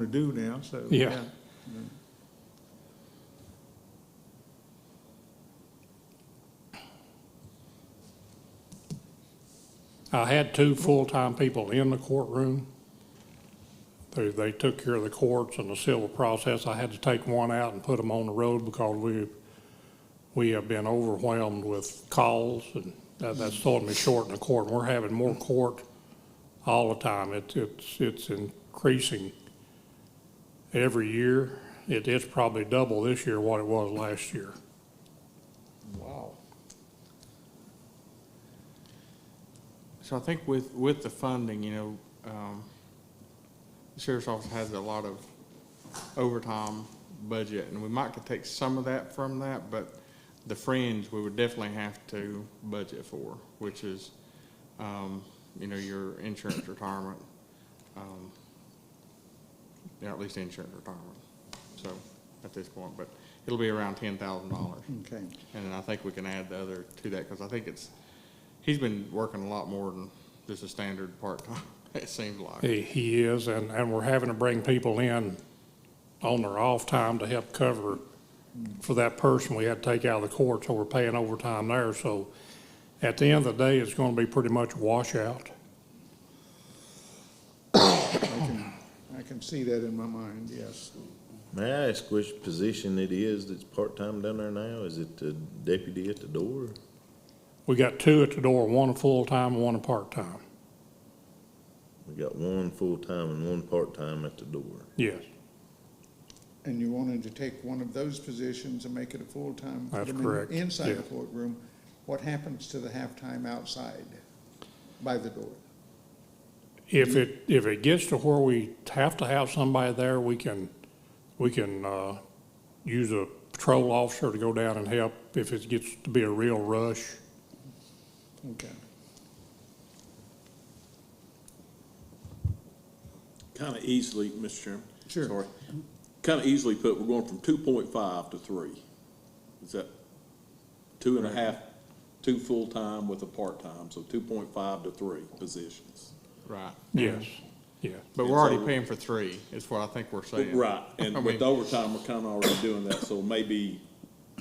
to do now, so. Yeah. I had 2 full-time people in the courtroom. They took care of the courts and the civil process. I had to take one out and put them on the road because we have been overwhelmed with calls, and that's throwing me short in the court. And we're having more court all the time. It's increasing every year. It's probably double this year what it was last year. Wow. So I think with the funding, the sheriff's office has a lot of overtime budget, and we might could take some of that from that, but the fringe we would definitely have to budget for, which is, your insurance retirement, at least insurance retirement. So at this point, but it'll be around $10,000. Okay. And then I think we can add the other to that, because I think he's been working a lot more than just a standard part-time, it seems like. He is, and we're having to bring people in on their off time to help cover for that person we had to take out of the court, so we're paying overtime there. So at the end of the day, it's going to be pretty much a washout. I can see that in my mind, yes. May I ask which position it is that's part-time down there now? Is it the deputy at the door? We got 2 at the door, one a full-time and one a part-time. We got one full-time and one part-time at the door. Yes, And you wanted to take one of those positions and make it a full-time? put That's them in correct, Inside yeah. the courtroom. What happens to the half-time outside by the door? if it gets to where we have to have somebody there, we can use a patrol officer to go down and help if it gets to be a real rush. Okay. Kind of easily, Mr. Chairman. Sure. Sorry. Kind of easily put, we're going from 2.5 to 3. Is that 2.5, 2 full-time with a part-time, so 2.5 to 3 positions. Right. Yes, yeah. But we're already paying for 3, is what I think we're saying. Right, and I with mean- the overtime, we're kind of already doing that, so maybe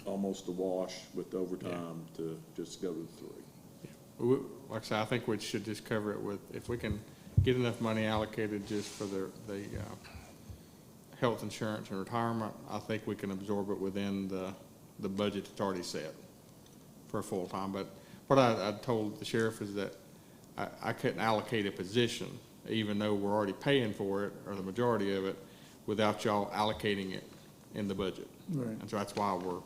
almost a wash with the overtime to just go to the 3. Like I said, I think we should just cover it with, if we can get enough money allocated just for the health insurance and retirement, I think we can absorb it within the budget that's already set for a full-time. But what I told the sheriff is that I couldn't allocate a position, even though we're already paying for it, or the majority of it, without y'all allocating it in the budget. Right. And so that's why we're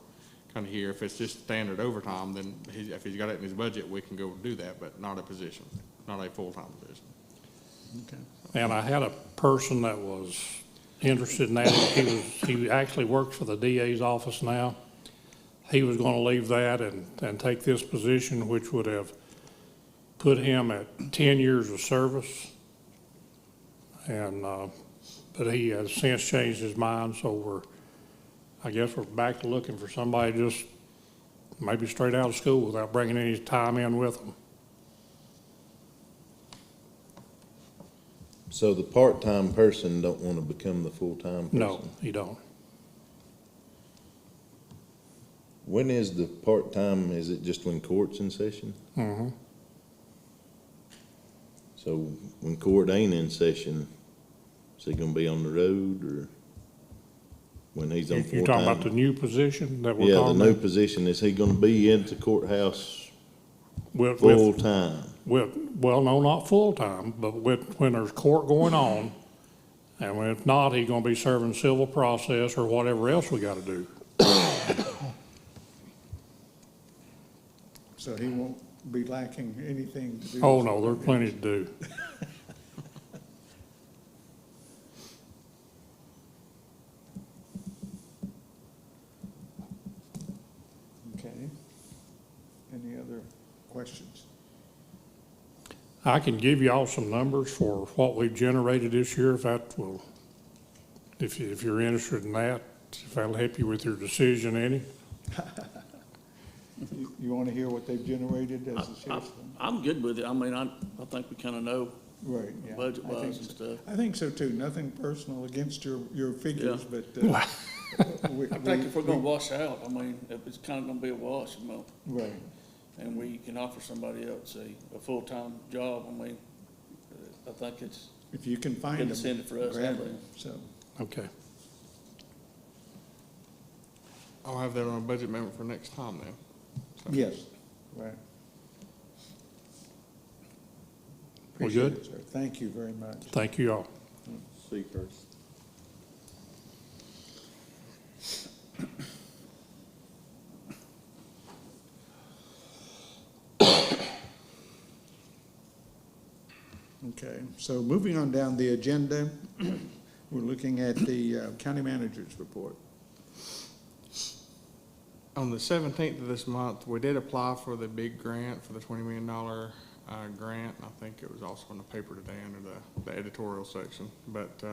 kind of here. If it's just standard overtime, then if he's got it in his budget, we can go do that, but not a position, not a full-time position. Okay. And I had a person that was interested in that. He actually works for the DA's office now. He was going to leave that and take this position, which would have put him at 10 years of service. And, but he has since changed his mind, so I guess we're back to looking for somebody just maybe straight out of school without bringing any time in with them. So the part-time person don't want to become the full-time person? No, he don't. When is the part-time, is it just when court's in session? Mm-hmm. So when court ain't in session, is he gonna be on the road, or when he's on full-time? You're talking about the new position that we're Yeah, the talking new about? position, is he gonna be in the courthouse With- full-time? Well, no, not full-time, but when there's court going on, and when if not, he's gonna be serving civil process or whatever else we gotta do. So he won't be lacking anything to do? Oh, no, there's plenty to do. Okay. Any other questions? I can give y'all some numbers for what we've generated this year, if that will, if you're interested in that, if that'll help you with your decision any. You want to hear what they've generated as a sheriff's? I'm good with it. I mean, I think we kind of know Right, yeah. budget I think wise and so. stuff. I think so too. Nothing personal against your figures, but, we, I think if we're gonna wash out, I mean, if it's kinda gonna be a wash, you know, right. and we can offer somebody else a full-time job, I mean, I think it's If you can find good them. incentive for us, I grab believe. them. So, Okay. I'll have that on a budget amendment for next time then. So- yes, right. We Appreciate good? it, sir. Thank you very much. Thank you all. See, Curtis. Okay, so moving on down the agenda, we're looking at the county manager's report. On the 17th of this month, we did apply for the big grant, for the $20 million grant. I think it was also in the paper today under the editorial section. But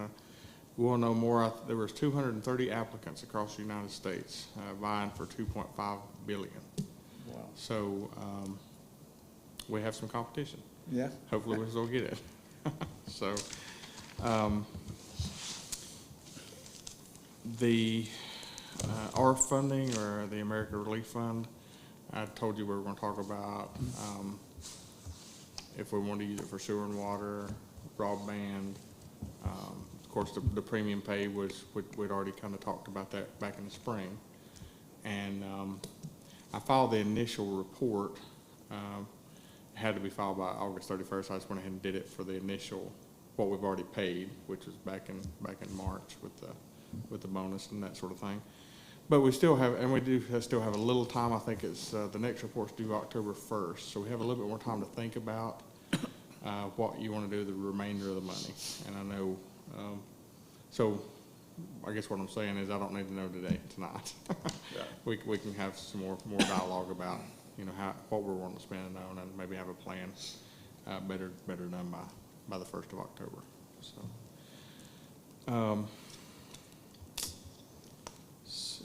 we'll know more. There was 230 applicants across the United States vying for $2.5 billion. Wow. So we have some competition. Yeah? Hopefully we'll still get it. So, the ARF funding, or the American Relief Fund, I told you we were gonna talk about, if we want to use it for sewer and water, broadband. Of course, the premium pay was, we'd already kind of talked about that back in the spring. And I filed the initial report. Had to be filed by August 31st. I just went ahead and did it for the initial, what we've already paid, which was back in March with the bonus and that sort of thing. But we still have, and we do still have a little time. I think it's the next report's due October 1st, so we have a little bit more time to think about what you want to do with the remainder of the money. And I know, so I guess what I'm saying is I don't need to know tonight. We can have some more dialogue about, you know, what we're wanting to spend it on, and maybe have a plan better done by the 1st of October. So, let's see.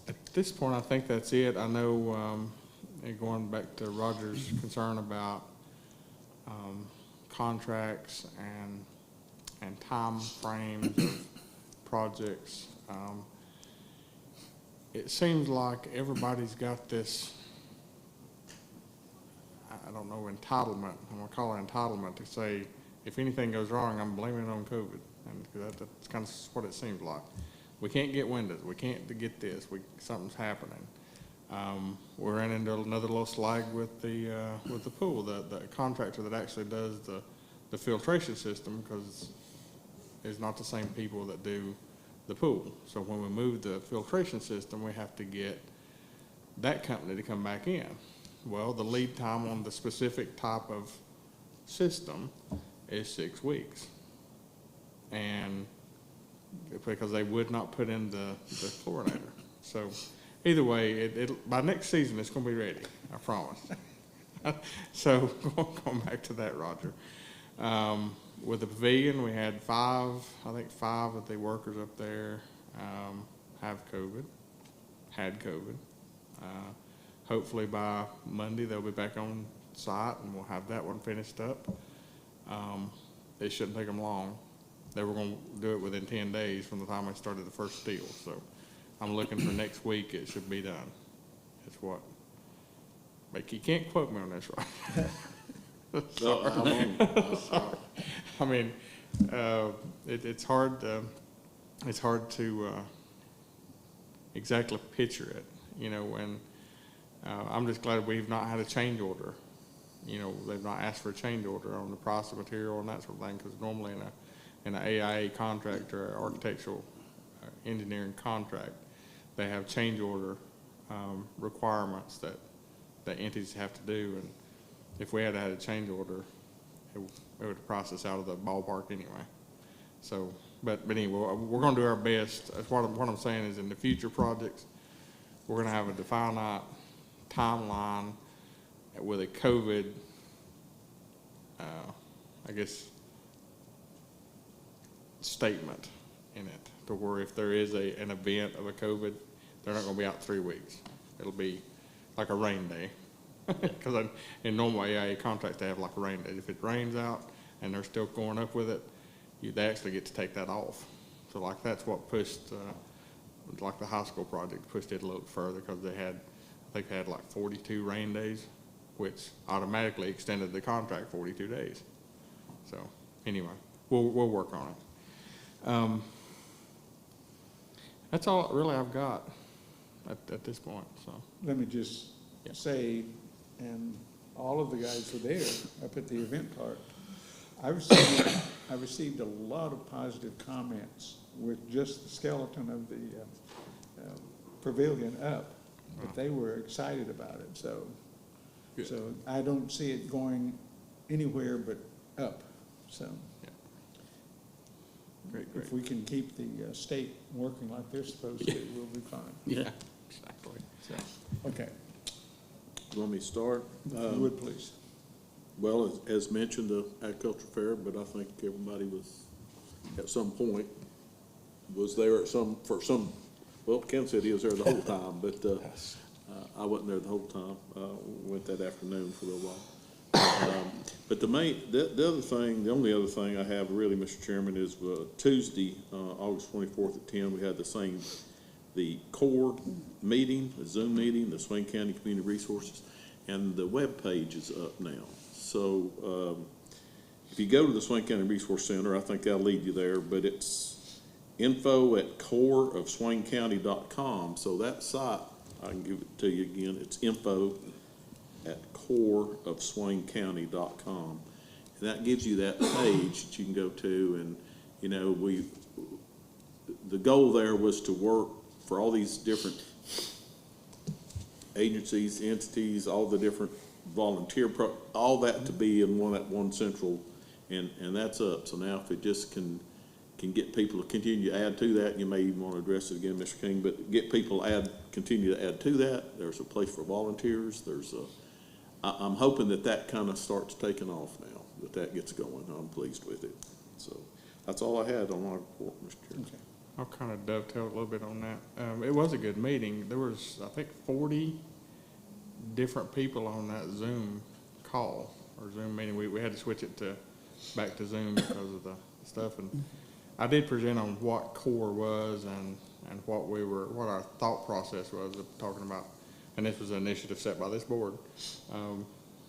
At this point, I think that's it. I know, and going back to Roger's concern about contracts and time frames of projects. It seems like everybody's got this, I don't know, entitlement. I'm gonna call it entitlement to say, if anything goes wrong, I'm blaming it on COVID. And that's kind of what it seems like. We can't get windows. We can't get this. Something's happening. We ran into another little slag with the pool. The contractor that actually does the filtration system, because it's not the same people that do the pool. So when we move the filtration system, we have to get that company to come back in. Well, the lead time on the specific type of system is 6 weeks. And because they would not put in the chlorinator. So either way, by next season, it's going to be ready, I promise. So going back to that, Roger. With the pavilion, we had five of the workers up there had COVID. Hopefully by Monday, they'll be back on site and we'll have that one finished up. It shouldn't take them long. They were going to do it within 10 days from the time I started the first deal. So I'm looking for next week, it should be done. It's what? But you can't quote me on this, right? Sorry. I mean, it's hard to exactly picture it, you know, when I'm just glad we've not had a change order. You know, they've not asked for a change order on the price of material and that sort of thing, because normally in an AIA contract or architectural engineering contract, they have change order requirements that entities have to do, and if we had had a change order, it would have priced us out of the ballpark anyway. So, but anyway, we're going to do our best. What I'm saying is, in the future projects, we're going to have a defined timeline with a COVID, I guess, statement in it, to where if there is an event of a COVID, they're not going to be out 3 weeks. It'll be like a rain day. Because in normal AIA contracts, they have like a rain date. If it rains out and they're still going up with it, they actually get to take that off. So like that's what pushed, like the high school project pushed it a little further because I think they had like 42 rain days, which automatically extended the contract 42 days. So anyway, we'll work on it. That's all really I've got at this point, so. Let me just Yeah. say, and all of the guys were there up at the event park. I received a lot of positive comments with just the skeleton of the pavilion up, but they were excited about it, so. Good. So I don't see it going anywhere but up, so. Great. If we can keep the state working like they're supposed to, we'll be fine. Yeah, exactly. So, Okay, You want me to start? if you would please. Well, as mentioned, the agriculture fair, but I think everybody was, at some point, was there for some, well, Ken said he was there the whole time, but, I wasn't there the whole time. Went that afternoon for a little while. But the only other thing I have really, Mr. Chairman, is, Tuesday, August 24th at 10, we had the core meeting, the Zoom meeting, the Swain County Community Resources, and the web page is up now. So, if you go to the Swain County Resource Center, I think that'll lead you there, but it's info@coreofswaincounty.com. So that site, I can give it to you again, it's info@coreofswaincounty.com. And that gives you that page that you can go to, and, you know, the goal there was to work for all these different agencies, entities, all the different volunteer all that to be in one central, and that's up. So now if it just can get people to continue to add to that, you may even want to address it again, Mr. King, but get people continue to add to that. There's a place for volunteers. I'm hoping that kind of starts taking off now, that gets going. I'm pleased with it. So that's all I had on my report, Mr. Chairman. Okay. I'll kind of dovetail a little bit on that. It was a good meeting. There was, I think, 40 different people on that Zoom call or Zoom meeting. We had to switch it back to Zoom because of the stuff. And I did present on what CORE was and what our thought process was of talking about. And this was an initiative set by this board.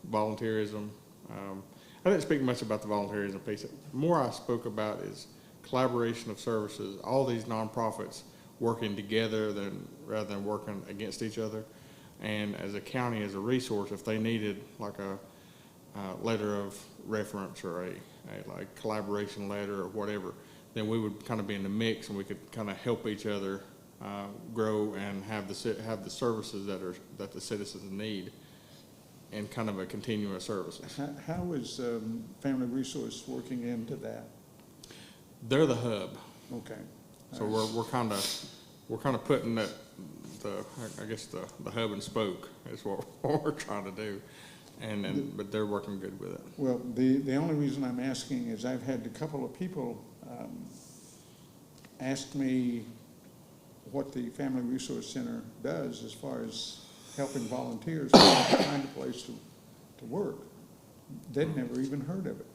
Volunteerism. I didn't speak much about the volunteerism piece. More I spoke about is collaboration of services, all these nonprofits working together rather than working against each other. And as a county, as a resource, if they needed like a letter of reference or a like collaboration letter or whatever, then we would kind of be in the mix and we could kind of help each other grow and have the services that the citizens need, and kind of a continuous services. How is Family Resource working into that? They're the hub. Okay. So we're kind of putting the hub and spoke is what we're trying to do, but they're working good with it. Well, the only reason I'm asking is I've had a couple of people ask me what the Family Resource Center does as far as helping volunteers find a place to work. They'd never even heard of it.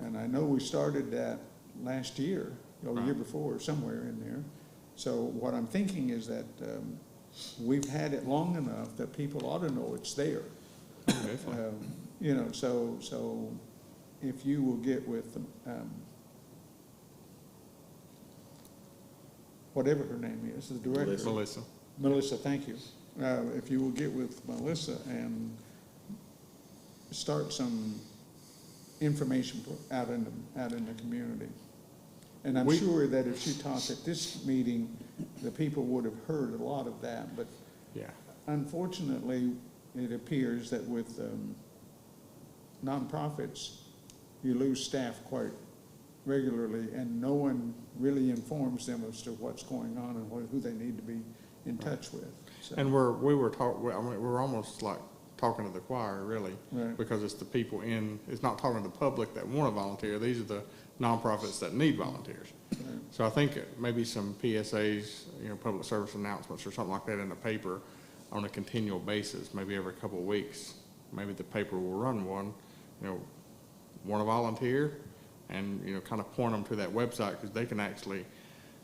And I know we started that last year, or the year before, somewhere in there. So what I'm thinking is that we've had it long enough that people ought to know it's there. You know, so if you will get with whatever her name is, the director. Melissa, thank you. If you will get with Melissa and start some information out in the community. And I'm sure that if she talked at this meeting, the people would have heard a lot of that. But yeah, unfortunately, it appears that with nonprofits, you lose staff quite regularly, and no one really informs them as to what's going on and who they need to be in touch with. So. and we're almost like talking to the choir, really, Right. because it's the people it's not talking to the public that want to volunteer. These are the nonprofits that need volunteers. Right. So I think maybe some PSAs, public service announcements or something like that in the paper on a continual basis, maybe every couple of weeks. Maybe the paper will run one, want to volunteer, and, kind of point them to that website, because they can actually,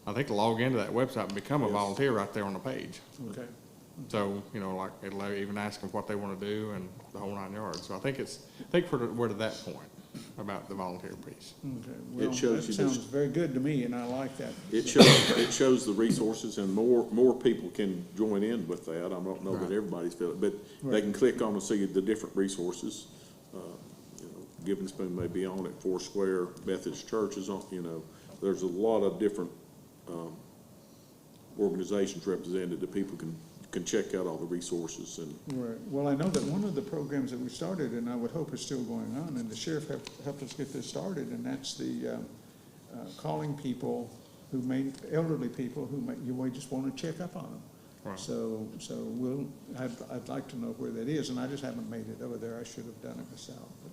I think, log into that website and become a Yes. volunteer right there on the page. Okay. So, like, it'll even ask them what they want to do and the whole 9 yards. So I think we're to that point about the volunteer piece. Okay, well, shows that you this- sounds very good to me, and I like that. It shows the resources, and more people can join in with that. I don't know that Right. everybody's feel it, but they Right. can click on and see the different resources. Giving Spoon may be on it, Foursquare Methodist Church is on, there's a lot of different, organizations represented that people can check out all the resources and. Right, well, I know that one of the programs that we started, and I would hope is still going on, and the sheriff helped us get this started, and that's the calling people elderly people who you may just want to check up on them. Right. So I'd like to know where that is, and I just haven't made it over there. I should have done it myself. But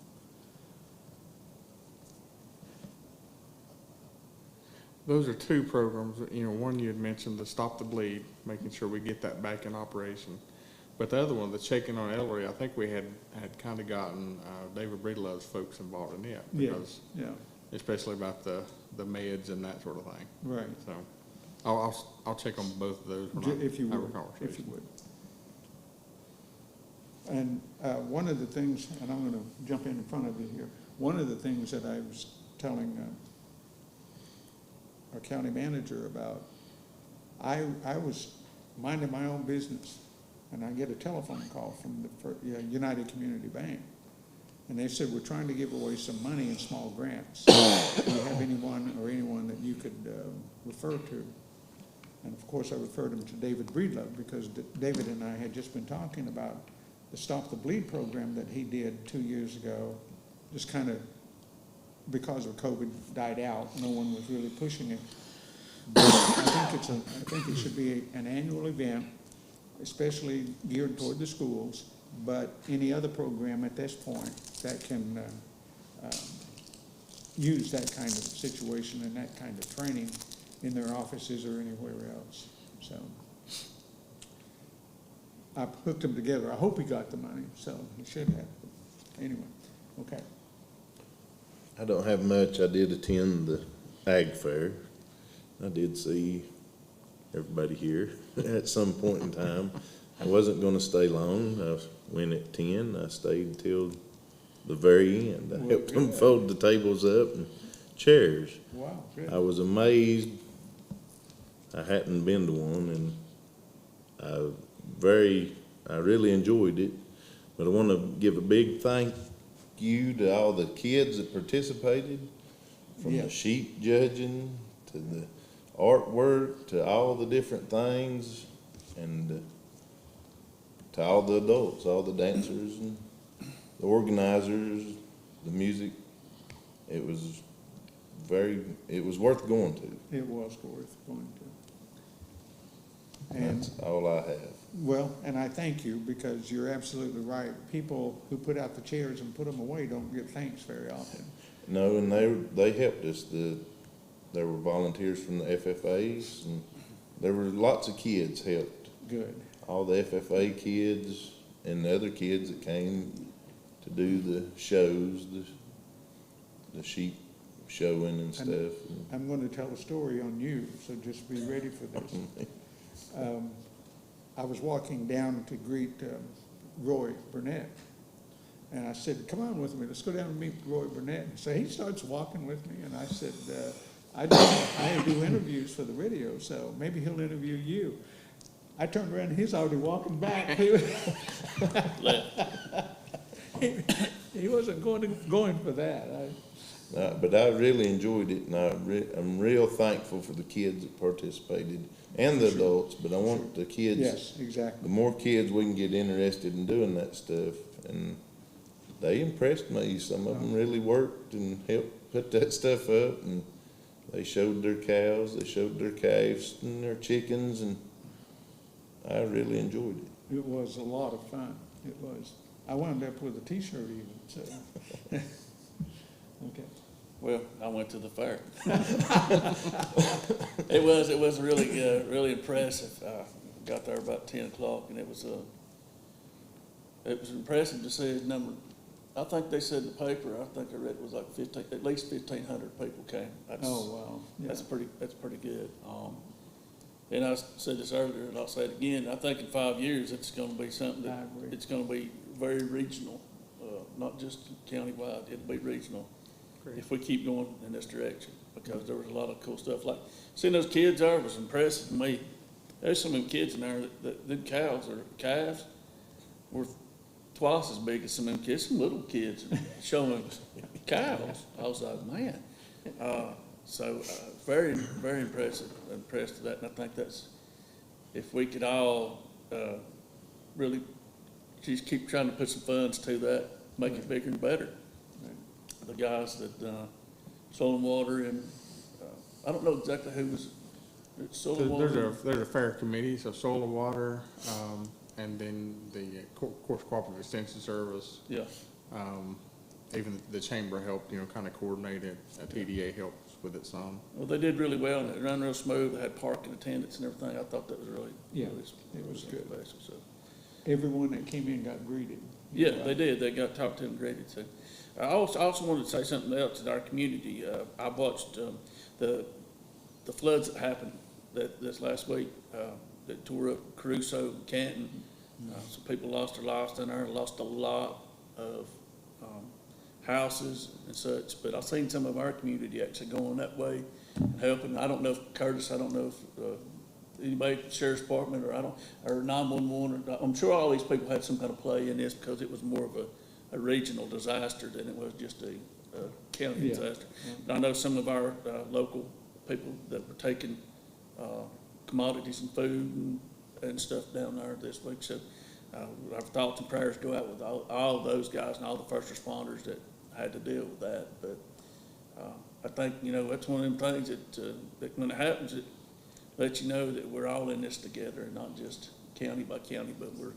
Those are two programs, one you had mentioned, the Stop the Bleed, making sure we get that back in operation. But the other one, the Checking on Elderly, I think we had kind of gotten David Breedlove's folks involved in it. Yeah, Because, yeah, especially about the meds and that sort of thing. right. So I'll check on both of those when If you I have a would, conversation. if you would. And one of the things, and I'm going to jump in front of you here, one of the things that I was telling our county manager about, I was minding my own business, and I get a telephone call from the United Community Bank, and they said, we're trying to give away some money in small grants. Do you have anyone that you could refer to? And of course, I referred him to David Breedlove, because David and I had just been talking about the Stop the Bleed program that he did 2 years ago, just kind of because of COVID died out, no one was really pushing it. But I think it should be an annual event, especially geared toward the schools, but any other program at this point that can use that kind of situation and that kind of training in their offices or anywhere else. So I hooked them together. I hope he got the money, so he should have. Anyway, okay. I don't have much. I did attend the Ag Fair. I did see everybody here at some point in time. I wasn't gonna stay long. I went at 10. I stayed till the very end. I helped them fold the tables up and chairs. Wow, good. I was amazed. I hadn't been to one, and I really enjoyed it. But I want to give a big thank you to all the kids that participated, from Yeah. the sheep judging to the artwork to all the different things, and to all the adults, all the dancers and the organizers, the music. It was worth going to. It was worth going to. And, That's all I have. well, and I thank you, because you're absolutely right. People who put out the chairs and put them away don't get thanks very often. No, and they helped us. There were volunteers from the FFAs, and there were lots of kids helped. Good. All the FFA kids and the other kids that came to do the shows, the sheep showing and stuff. I'm going to tell a story on you, so just be ready for this. I was walking down to greet Roy Burnett, and I said, come on with me, let's go down and meet Roy Burnett. So he starts walking with me, and I said, I do interviews for the radio, so maybe he'll interview you. I turned around, and he's already walking back. He wasn't going for that. But I really enjoyed it, and I'm real thankful for the kids that participated and the adults, but I want the kids. Yes, exactly. The more kids we can get interested in doing that stuff, and they impressed me. Some of them really worked and helped put that stuff up, and they showed their cows, they showed their calves and their chickens, and I really enjoyed it. It was a lot of fun. It was. I wound up with a T-shirt even, so. Okay. Well, I went to the fair. It was really impressive. Got there about 10 o'clock, and it was it was impressive to see the number. I think they said in the paper, I think I read it was like 15, at least 1,500 people came. Oh, wow. Yeah. That's pretty good. And I said this earlier, and I'll say it again, I think in 5 years, it's gonna be something I that, agree. it's gonna be very regional, not just countywide, it'll be regional. If we keep going in this direction, because there was a lot of cool stuff, like, seeing those kids there was impressive to me. There's some of them kids in there them cows or calves were twice as big as some of them kids, some little kids showing cows. I was like, man. Very, very impressed with that, and I think that's, if we could all, really just keep trying to put some funds to that, make it bigger and better. The guys that, Soil and Water and, I don't know exactly who was, it's Soil and Water. There's a fair committee, so Soil and Water, and then the, of course, Cooperative Extension Service. Yeah, Even the chamber helped, kind of coordinate it. TDA helps with it some. well, they did really well, and it ran real smooth, they had parking attendants and everything, I thought that was really, Yeah, really it was good. special, so. Everyone that came in got greeted. Yeah, they did. They got talked to and graded. So, I also wanted to say something else in our community. I watched the floods that happened this last week that tore up Caruso and Canton. Some people lost their lives down there. Lost a lot of houses and such. But I've seen some of our community actually going that way, and helping. I don't know if Curtis. I don't know if. Anybody, sheriff's department, or 911, or, I'm sure all these people had some kind of play in this because it was more of a regional disaster than it was just a county disaster. And I know some of our local people that were taking commodities and food and stuff down there this week. So our thoughts and prayers go out with all of those guys and all the first responders that had to deal with that. But I think, that's one of them things that when it happens, it let you know that we're all in this together and not just county by county, but we're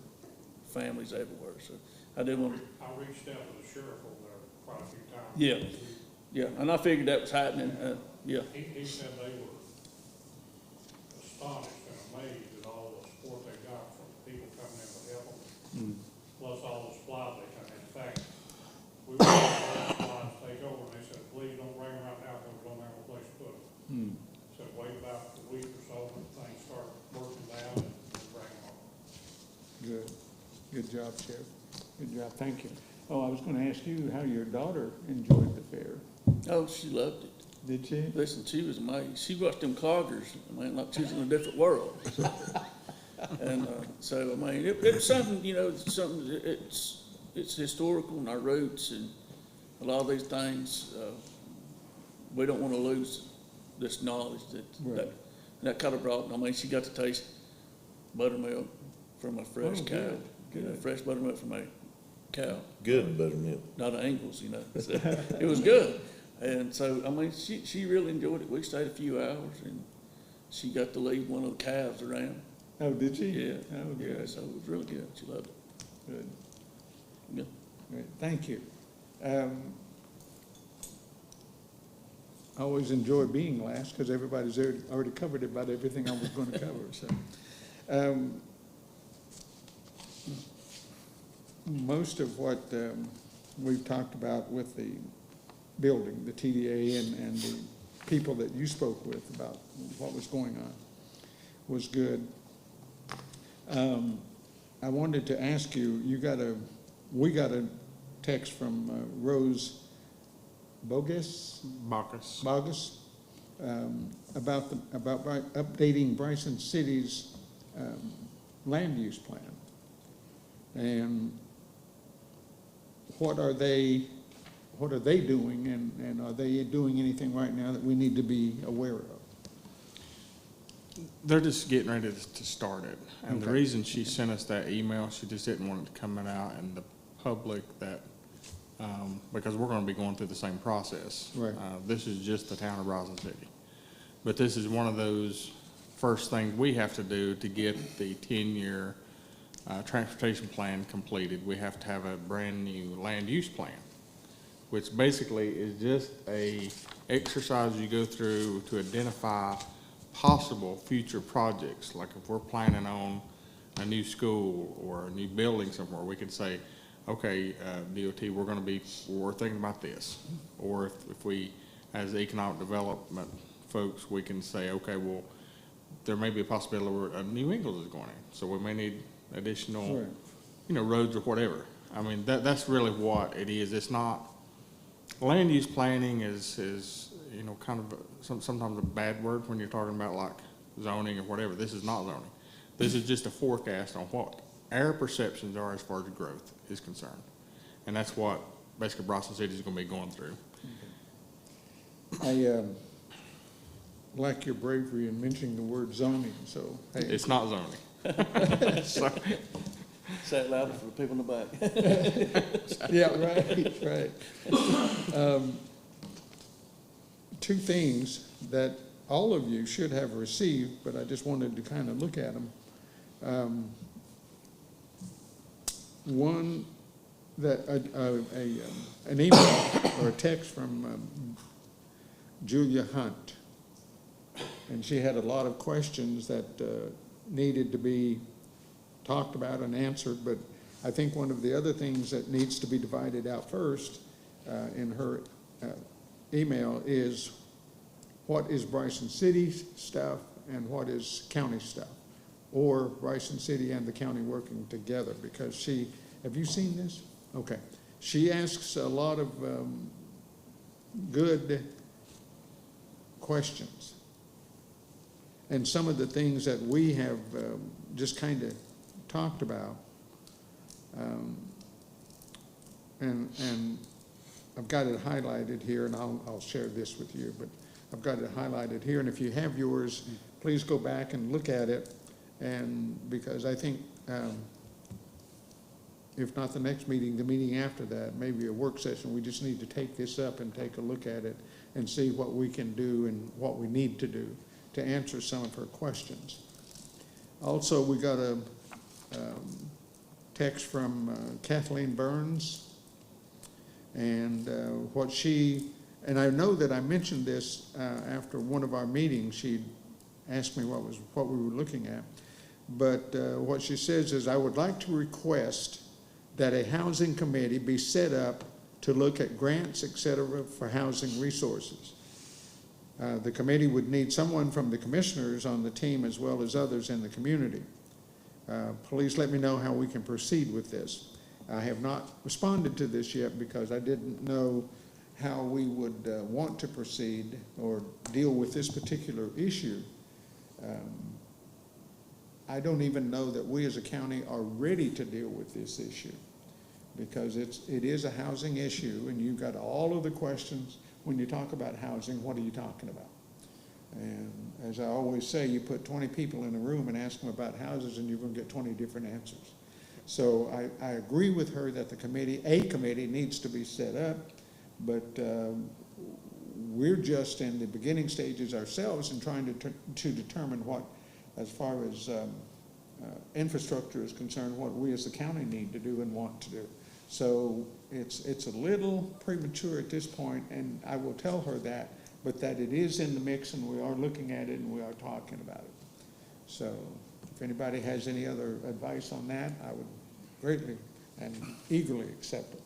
families everywhere. So I did want to. I reached out to the sheriff over there quite a few times. Yeah, and I figured that was happening, yeah. He said they were astonished and amazed at all the support they got from people coming in to help them, plus all the supplies they come in. In fact, we were going to supplies to take over, and they said, please don't bring them right now because we don't have a place to put them. So wait about a week or so when things start working down and bring them on. Good. Good job, Sheriff. Good job. Thank you. Oh, I was going to ask you how your daughter enjoyed the fair. Oh, she loved it. Did she? Listen, she was amazed. She watched them cloggers, like she was in a different world. And so, it's something, it's historical and our roots and a lot of these things, we don't want to lose this knowledge Right. that kind of brought, she got to taste buttermilk from a fresh cow. Good, good. Fresh buttermilk from a cow. Good buttermilk. Not an Angles, So it was good. And so, she really enjoyed it. We stayed a few hours and she got to lead one of the calves around. Oh, did she? Yeah. Oh, Yeah, good. so it was really good. She loved it. Good. Yeah. Great. Thank you. I always enjoy being last because everybody's already covered about everything I was going to cover. So, most of what we've talked about with the building, the TDA, and the people that you spoke with about what was going on was good. I wanted to ask you, we got a text from Rose Bogus about updating Bryson City's land use plan. And what are they doing, and are they doing anything right now that we need to be aware of? They're just getting ready to start it. And the Okay. reason she sent us that email, she just didn't want it to come out in the public that, because we're gonna be going through the same process. Right. This is just the town of Bryson City. But this is one of those first things we have to do to get the 10-year transportation plan completed. We have to have a brand-new land use plan, which basically is just a exercise you go through to identify possible future projects. Like if we're planning on a new school or a new building somewhere, we can say, okay, DOT, we're thinking about this. Or if we, as economic development folks, we can say, okay, well, there may be a possibility where New England is going in, so we may need additional, Right. roads or whatever. I mean, that's really what it is. It's not, land use planning is kind of sometimes a bad word when you're talking about like zoning or whatever. This is not zoning. This is just a forecast on what our perceptions are as far as growth is concerned. And that's what basically Bryson City is going to be going through. I like your bravery in mentioning the word zoning, so. Hey, It's not zoning. So, Say it louder for the people in the back. yeah, right. Two things that all of you should have received, but I just wanted to kind of look at them. One, that an email or a text from Julia Hunt, and she had a lot of questions that needed to be talked about and answered, but I think one of the other things that needs to be divided out first in her email is what is Bryson City stuff and what is county stuff, or Bryson City and the county working together, because she, have you seen this? Okay. She asks a lot of good questions. And some of the things that we have just kind of talked about, and I've got it highlighted here, and I'll share this with you, but I've got it highlighted here, and if you have yours, please go back and look at it, and because I think, if not the next meeting, the meeting after that, maybe a work session, we just need to take this up and take a look at it and see what we can do and what we need to do to answer some of her questions. Also, we got a text from Kathleen Burns, and what she, and I know that I mentioned this after one of our meetings. She asked me what we were looking at, but what she says is, I would like to request that a housing committee be set up to look at grants, et cetera, for housing resources. The committee would need someone from the commissioners on the team as well as others in the community. Please let me know how we can proceed with this. I have not responded to this yet because I didn't know how we would want to proceed or deal with this particular issue. I don't even know that we as a county are ready to deal with this issue, because it is a housing issue, and you've got all of the questions. When you talk about housing, what are you talking about? And as I always say, you put 20 people in a room and ask them about houses, and you're going to get 20 different answers. So I agree with her that a committee needs to be set up, but we're just in the beginning stages ourselves and trying to determine what, as far as infrastructure is concerned, what we as the county need to do and want to do. So it's a little premature at this point, and I will tell her that, but that it is in the mix, and we are looking at it, and we are talking about it. So if anybody has any other advice on that, I would greatly and eagerly accept it.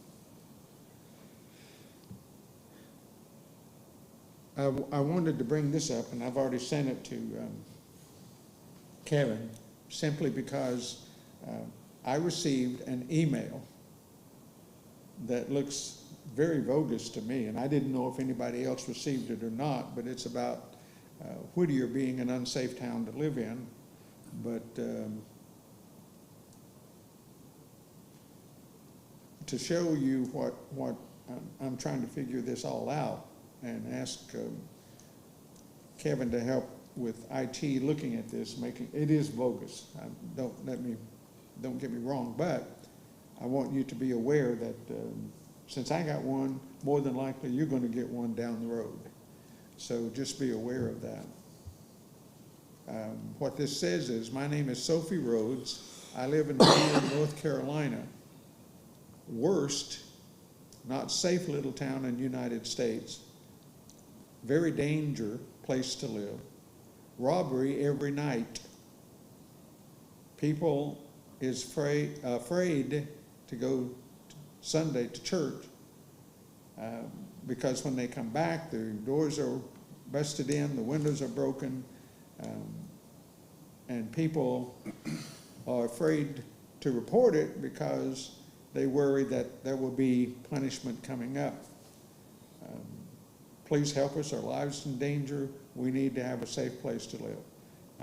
I wanted to bring this up, and I've already sent it to Kevin, simply because I received an email that looks very bogus to me, and I didn't know if anybody else received it or not, but it's about Whittier being an unsafe town to live in. But to show you what I'm trying to figure this all out and ask Kevin to help with IT looking at this, it is bogus. Don't get me wrong, but I want you to be aware that since I got one, more than likely you're going to get one down the road. So just be aware of that. What this says is, my name is Sophie Rhodes. I live in Whittier, North Carolina. Worst, not safe little town in the United States. Very danger place to live. Robbery every night. people is afraid to go Sunday to church, because when they come back, the doors are busted in, the windows are broken, and people are afraid to report it because they worry that there will be punishment coming up. Please help us, our lives in danger, we need to have a safe place to live.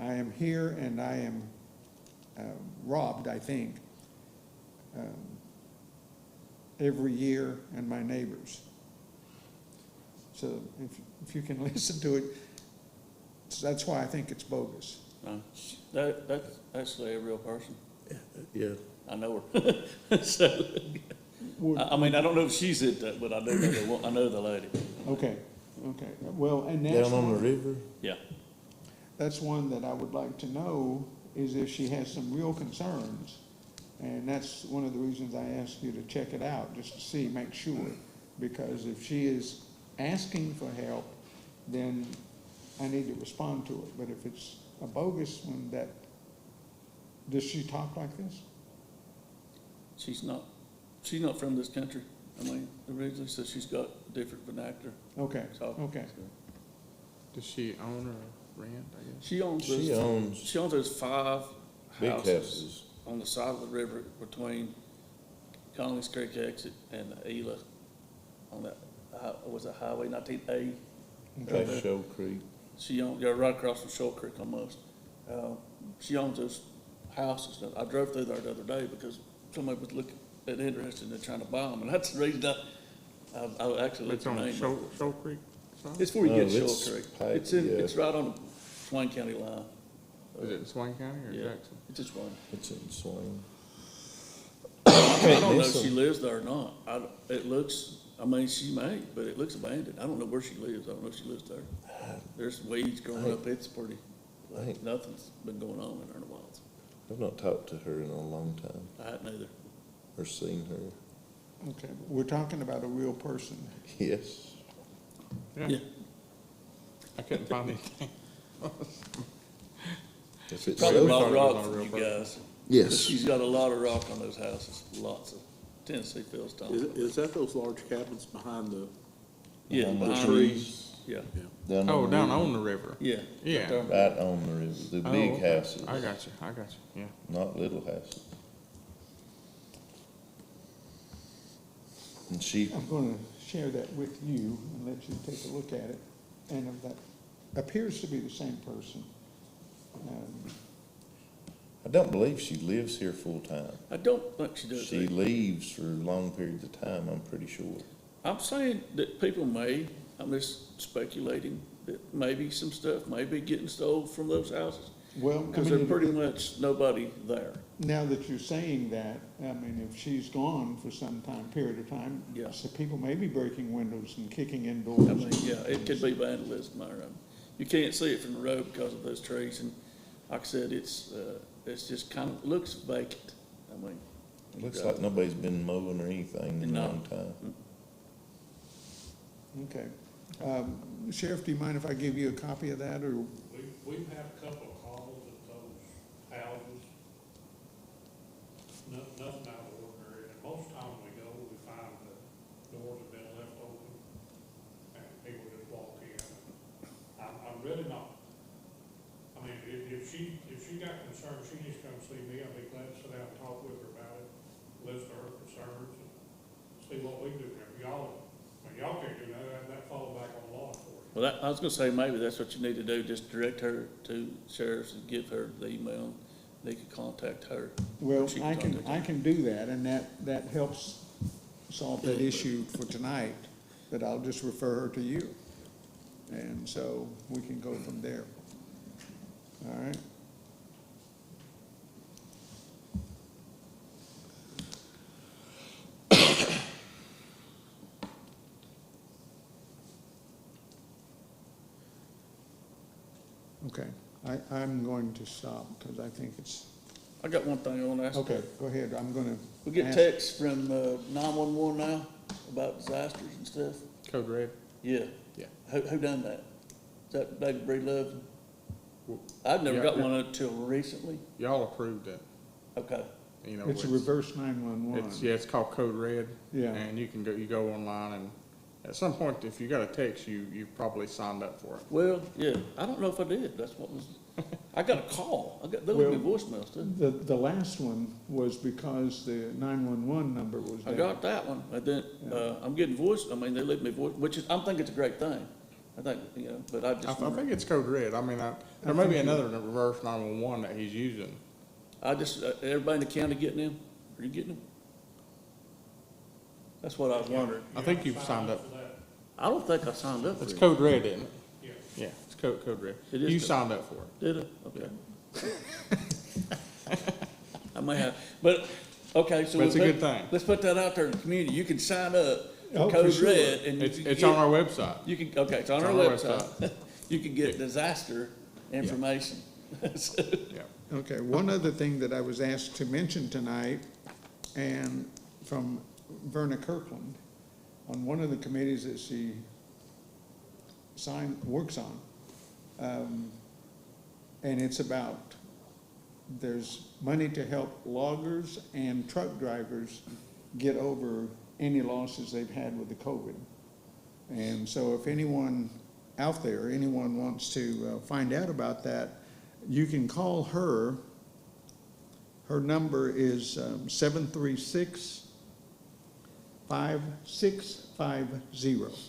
I am here and I am robbed, I think, every year, and my neighbors. So if you can listen to it, that's why I think it's bogus. That's actually a real person. Yeah, I know her. So, I mean, I don't know if she's it, but I do know I know the lady. Okay, well, and that's down on the one, river. Yeah. that's one that I would like to know, is if she has some real concerns. And that's one of the reasons I asked you to check it out, just to see, make sure. Because if she is asking for help, then I need to respond to it. But if it's a bogus one, does she talk like this? She's not from this country. I mean, originally, so she's got different vernacular. Okay, So- okay. Does she own or rent, I guess? She owns those 5 Big houses houses. on the side of the river between Connelly's Creek exit and Ela on that, was it Highway 19A? Like Show Creek. She owns, yeah, right across from Shoal Creek almost. She owns those houses. I drove through there the other day because somebody was looking interested in trying to buy them, and that's the reason I actually looked It's at on the name. Shoal Creek side? It's before you get to No, Shoal it's Creek. piped, It's yeah. right on the Swain County line. Is it in Swain County or Yeah. Jackson? It's just one. It's in Swain. I don't know if Listen. she lives there or not. It looks, I mean, she may, but it looks abandoned. I don't know where she lives. I don't know if she lives there. There's weeds growing up. It's pretty, I think- nothing's been going on in there in a while. I've not talked to her in a long time, I hadn't either. or seen her. Okay, we're talking about a real person. Yes. Yeah. I couldn't find anything. If it's Probably a so, lot of Thought it was rock not a for real you person. guys. yes. She's got a lot of rock on those houses, lots of Tennessee Is, fieldstone. is that those large cabins behind the Yeah, Behind the behind trees? Yeah, Down Oh, on down the river. on the river. yeah. Yeah. There. Right on the river, the Oh, big okay. houses, I got you, yeah. not little houses. And she, I'm gonna share that with you and let you take a look at it. And if that appears to be the same person. I don't believe she lives here full-time. I don't think she does She that. leaves for long periods of time, I'm pretty sure. I'm saying that people may, I'm just speculating, that maybe some stuff may be getting stole from those houses. Well, I Because there's mean, pretty much nobody there. now that you're saying that, I mean, if she's gone for some period of time, Yeah. so people may be breaking windows and kicking in I doors. mean, yeah, it could be vandalism there. You can't see it from the road because of those trees, and like I said, it's just kind of, looks vacant. I mean. It looks like nobody's been mowing or anything in a No. long time. Okay. Sheriff, do you mind if I give you a copy of that, or? We've had a couple of calls at those houses. Nothing out of the ordinary, and most time we go, we find the doors have been left open, and people just walk in. I'm really not, I mean, if she got concerns, she needs to come see me, I'd be glad to sit down and talk with her about it, listen to her concerns, and see what we do there. Y'all can't do that falls back on law enforcement. Well, I was gonna say, maybe that's what you need to do, just direct her to sheriff's and give her the email. They could contact her. Well, She I contact her. can do that, and that helps solve that issue for tonight, but I'll just refer her to you. And so we can go from there. All right? Okay, I'm going to stop, because I think it's, I got one thing I wanna ask. okay, go ahead, I'm gonna. We get ask- texts from 911 now about disasters and stuff. Code Red? Yeah. Yeah. Who done that? Is that David Breedlove? I've never Yeah, got yeah. one until recently. Y'all approved that. Okay, You know, It's a reverse 911. it's called Code Red. Yeah. And you go online, and at some point, if you got a text, you've probably signed up for it. well, yeah, I don't know if I did, that's what was, I got a call, they left me voicemails too. The last one was because the 911 number was I down. got that one, and then, I'm getting they leave me voice, which is, I'm thinking it's a great thing. I think, but I I just, think it's Code Red. I mean, there may be another reverse 911 that he's using. everybody in the county getting them? Are you getting them? That's what I was wondering. I think you've signed up. I don't think I signed up for It's it. Code Red, isn't it? Yeah, it's Code Red. It is You Code- signed up for it. Did I? Okay. I may have, but, okay, so. But it's a we'll good thing. Let's put that out there in the community. You can sign up Oh, for for Code sure. Red and. you It's can on get- our website. You can, okay, it's on It's our on our website. You can get disaster information. So- Yeah. Okay, one other thing that I was asked to mention tonight, and from Verna Kirkland, on one of the committees that she works on, and it's about, there's money to help loggers and truck drivers get over any losses they've had with the COVID. And so if anyone out there, anyone wants to find out about that, you can call her. Her number is 736-5650.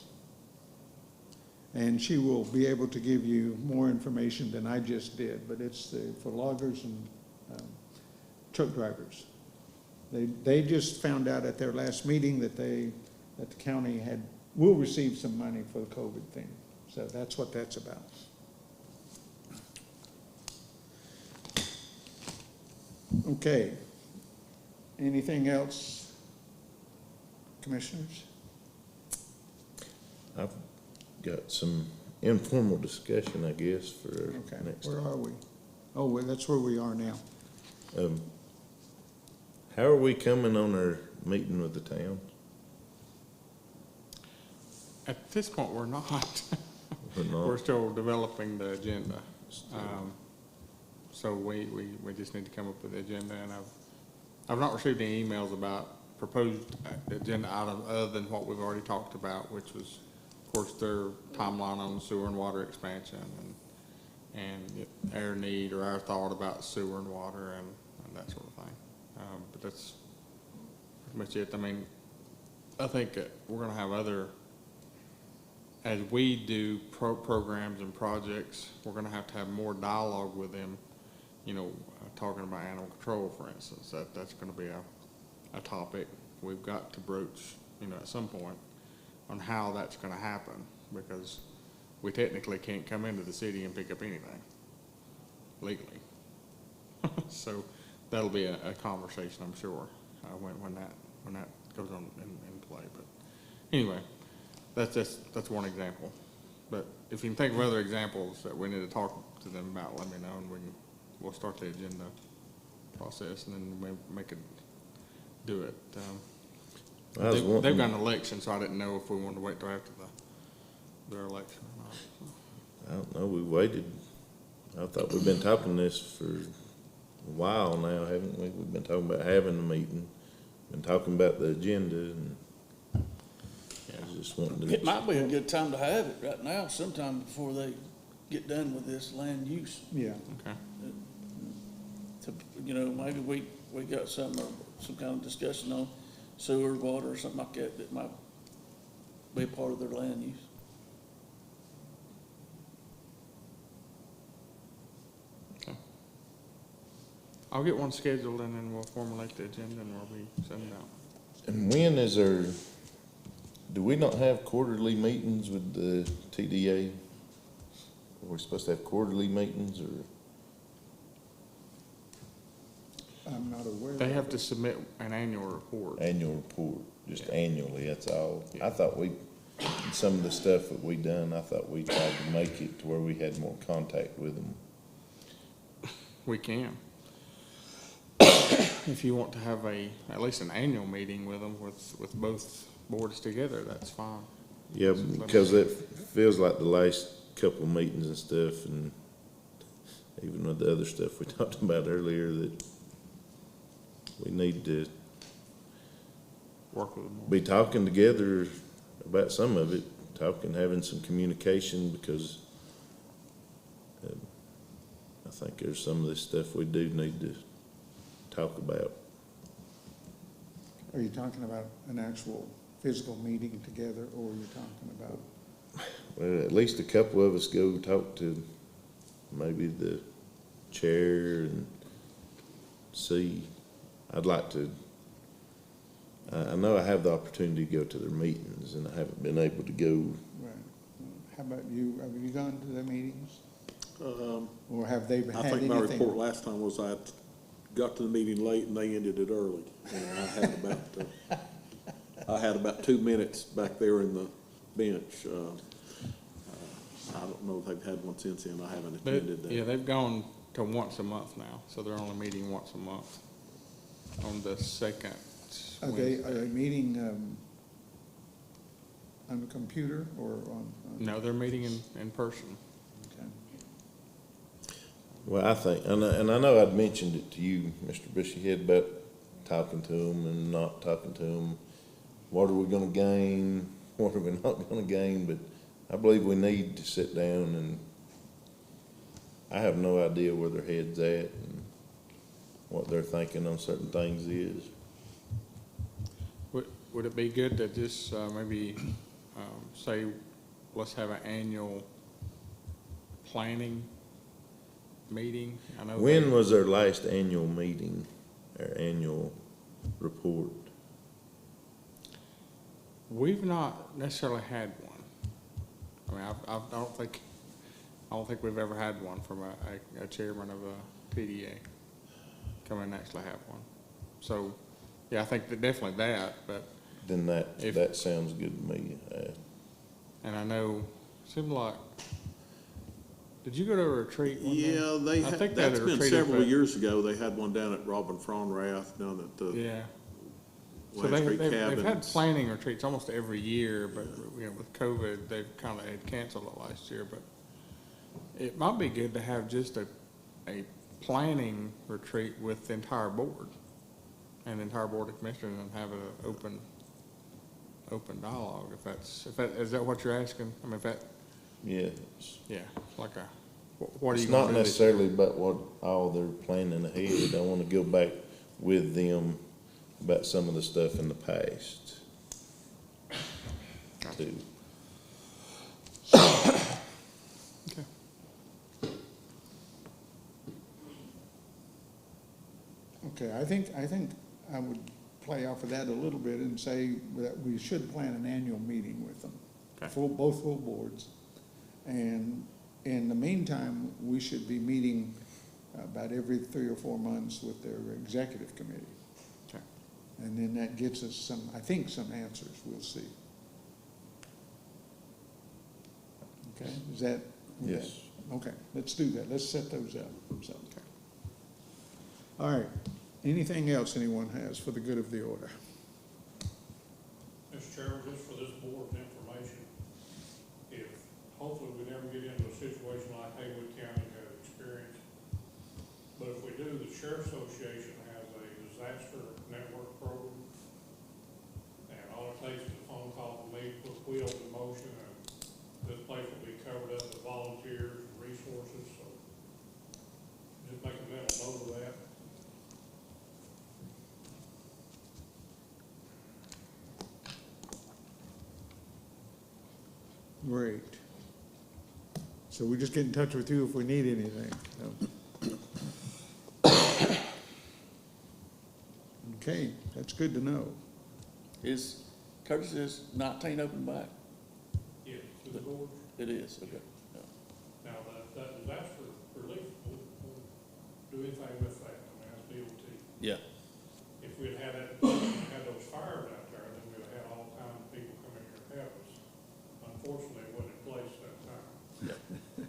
And she will be able to give you more information than I just did, but it's for loggers and truck drivers. They just found out at their last meeting that the county will receive some money for the COVID thing. So that's what that's about. Okay. Anything else, commissioners? I've got some informal discussion, I guess, for Okay, next. where are we? Oh, well, that's where we are now. How are we coming on our meeting with the town? At this point, we're not. We're not? We're still developing the agenda. So we just need to come up with the agenda, and I've not received any emails about proposed agenda items other than what we've already talked about, which was, of course, their timeline on sewer and water expansion and our need or our thought about sewer and water and that sort of thing. But that's pretty much it. I mean, I think we're gonna have other, as we do programs and projects, we're gonna have to have more dialogue with them, talking about animal control, for instance. That's gonna be a topic we've got to broach, at some point on how that's gonna happen, because we technically can't come into the city and pick up anything legally. So that'll be a conversation, I'm sure, when that goes on in play. But anyway, that's one example. But if you can think of other examples that we need to talk to them about, let me know, and we'll start the agenda process, and then we could do it. They've got an election, so I didn't know if we wanted to wait till after their election or not. I don't know, we waited. I thought we've been talking this for a while now, haven't we? We've been talking about having a meeting, been talking about the agenda, and I just wanted to. It might be a good time to have it right now, sometime before they get done with this land use. Yeah. Okay. Maybe we got some kind of discussion on sewer, water, or something like that might be a part of their land use. Okay. I'll get one scheduled, and then we'll formulate the agenda, and we'll be sending it out. And when is our, do we not have quarterly meetings with the TDA? Are we supposed to have quarterly meetings, or? I'm not aware. They of have it. to submit an annual report. Annual report, just Yeah. annually, that's all. Yeah. I thought some of the stuff that we done, I thought we tried to make it to where we had more contact with them. We can. If you want to have at least an annual meeting with them, with both boards together, that's fine. Yeah, because it feels like the last couple of meetings and stuff, and even with the other stuff we talked about earlier, that we need to Work with them more. be talking together about some of it, having some communication, because I think there's some of this stuff we do need to talk about. Are you talking about an actual physical meeting together, or are you talking about? Well, at least a couple of us go talk to maybe the chair and see. I'd like to, I know I have the opportunity to go to their meetings, and I haven't been able to go. Right. How about you? Have you gone to their meetings? Um, Or have they had I think my report anything? last time was I got to the meeting late and they ended it early. And I had about 2 minutes back there in the bench. I don't know if they've had one since then. I haven't attended that. Yeah, they've gone to once a month now, so they're only meeting once a month on the second Are they meeting, on the computer or on? No, they're meeting in person. Okay. Well, I think, and I know I'd mentioned it to you, Mr. Bushyhead, about talking to them and not talking to them. What are we gonna gain? What are we not gonna gain? But I believe we need to sit down, and I have no idea where their head's at and what they're thinking on certain things is. Would it be good to just maybe say, let's have an annual planning meeting? I know When was their last annual meeting, or annual report? we've not necessarily had one. I mean, I don't think we've ever had one from a chairman of a TDA come and actually have one. So, yeah, I think that definitely that, but, Then If- that sounds good to me. and I know, it seemed like, did you go to a retreat one day? Yeah, they I had, think they had that's a been retreat up several at- years ago. They had one down at Robin Fronrath, down at the Yeah. So Last Street they've had Cabins. planning retreats almost every year, but, you know, with COVID, they've kind of had canceled it last year, but it might be good to have just a planning retreat with the entire board and the entire board of commissioners, and have an open dialogue, is that what you're asking? I mean, if that, Yeah, yeah, like what are it's you not gonna do this year? necessarily about what all they're planning ahead. I want to go back with them about some of the stuff in the past too. Okay. Okay, I think I would play off of that a little bit and say that we should plan an annual meeting with them. Okay. Both full boards. And in the meantime, we should be meeting about every 3 or 4 months with their executive committee. Okay. And then that gets us some answers, we'll see. Okay, is that? Yes. Okay, let's do that, let's set those up, so. Okay. All right, anything else anyone has for the good of the order? Mr. Chairman, just for this board's information, if, hopefully we never get into a situation like Haywood County has experienced, but if we do, the Sheriff Association has a disaster network program, and all it takes is a phone call from me, put wheels in motion, and this place will be covered up with volunteers and resources, so just make a mental note of that. Great. So we just get in touch with you if we need anything, so. Okay, that's good to know. Is Curtis's 19 open back? Yes, to the board. It is, okay. Now, that disaster relief, we'll do anything with that, I mean, that's DOT. Yeah, If we'd had those fires out there, then we'd have had all kinds of people come in here and help us. Unfortunately, it wasn't in place that time. yeah.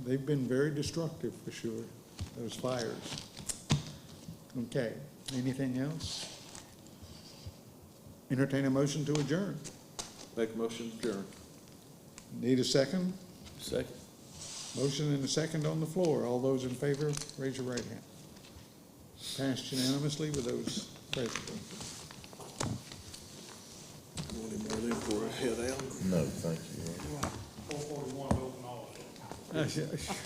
They've been very destructive for sure, those fires. Okay, anything else? Entertain a motion to adjourn. Make a motion to adjourn. Need a second? Second. Motion and a second on the floor. All those in favor, raise your right hand. Passed unanimously with those present. Want him more than for a head out? No, thank you. 441 open also.